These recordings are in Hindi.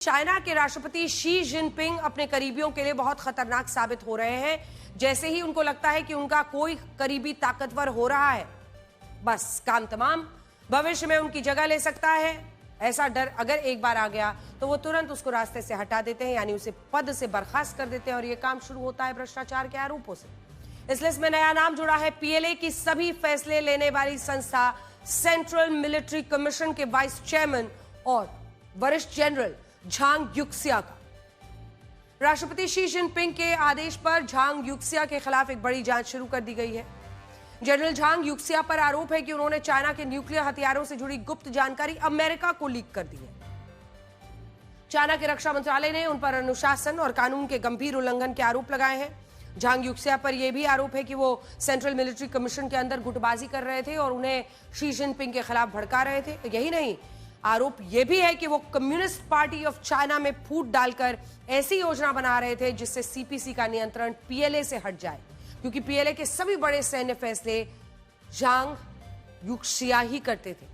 चाइना के राष्ट्रपति शी जिनपिंग अपने करीबियों के लिए बहुत खतरनाक साबित हो रहे हैं। जैसे ही उनको लगता है कि उनका कोई करीबी ताकतवर हो रहा है, बस काम तमाम। भविष्य में उनकी जगह ले सकता है, ऐसा डर अगर एक बार आ गया तो वो तुरंत उसको रास्ते से हटा देते हैं, यानी उसे पद से बर्खास्त कर देते हैं। और ये काम शुरू होता है भ्रष्टाचार के आरोपों से। इस लिस्ट में नया नाम जुड़ा है पीएलए की सभी फैसले लेने वाली संस्था सेंट्रल मिलिट्री कमीशन के वाइस चेयरमैन और वरिष्ठ जनरल झांग युक्सिया का। राष्ट्रपति शी जिनपिंग के आदेश पर झांग युक्सिया के खिलाफ एक बड़ी जांच शुरू कर दी गई है। जनरल झांग युक्सिया पर आरोप है कि उन्होंने चाइना के न्यूक्लियर हथियारों से जुड़ी गुप्त जानकारी अमेरिका को लीक कर दी है। चाइना के रक्षा मंत्रालय ने उन पर अनुशासन और कानून के गंभीर उल्लंघन के आरोप लगाए हैं। झांग युक्सिया पर यह भी आरोप है कि वो सेंट्रल मिलिट्री कमीशन के अंदर गुटबाजी कर रहे थे और उन्हें शी जिनपिंग के खिलाफ भड़का रहे थे। यही नहीं, आरोप यह भी है कि वो कम्युनिस्ट पार्टी ऑफ चाइना में फूट डालकर ऐसी योजना बना रहे थे जिससे सीपीसी का नियंत्रण पीएलए से हट जाए, क्योंकि पीएलए के सभी बड़े सैन्य फैसले झांग युक्सिया ही करते थे,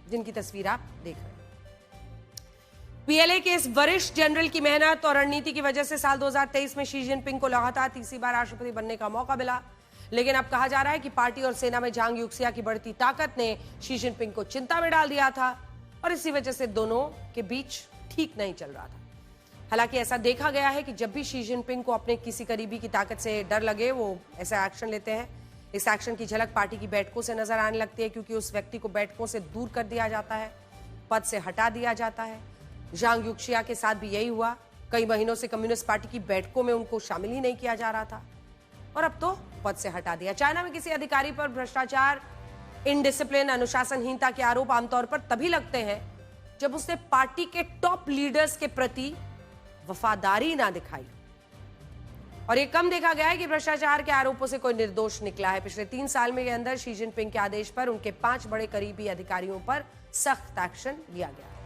जिनकी तस्वीर आप देख रहे हैं। पीएलए के इस वरिष्ठ जनरल की मेहनत और रणनीति की वजह से साल 2023 में शी जिनपिंग को लगातार तीसरी बार राष्ट्रपति बनने का मौका मिला। लेकिन अब कहा जा रहा है कि पार्टी और सेना में झांग युक्सिया की बढ़ती ताकत ने शी जिनपिंग को चिंता में डाल दिया था और इसी वजह से दोनों के बीच ठीक नहीं चल रहा था। हालांकि ऐसा देखा गया है कि जब भी शी जिनपिंग को अपने किसी करीबी की ताकत से डर लगे, वो ऐसा एक्शन लेते हैं। इस एक्शन की झलक पार्टी की बैठकों से नजर आने लगती है, क्योंकि उस व्यक्ति को बैठकों से दूर कर दिया जाता है, पद से हटा दिया जाता है। झांग युक्सिया के साथ भी यही हुआ। कई महीनों से कम्युनिस्ट पार्टी की बैठकों में उनको शामिल ही नहीं किया जा रहा था और अब तो पद से हटा दिया। चाइना में किसी अधिकारी पर भ्रष्टाचार, इनडिसिप्लिन, अनुशासनहीनता के आरोप आमतौर पर तभी लगते हैं जब उसने पार्टी के टॉप लीडर्स के प्रति वफादारी ना दिखाई। और यह कम देखा गया है कि भ्रष्टाचार के आरोपों से कोई निर्दोष निकला है। पिछले 3 साल में के अंदर शी जिनपिंग के आदेश पर उनके 5 बड़े करीबी अधिकारियों पर सख्त एक्शन लिया गया है।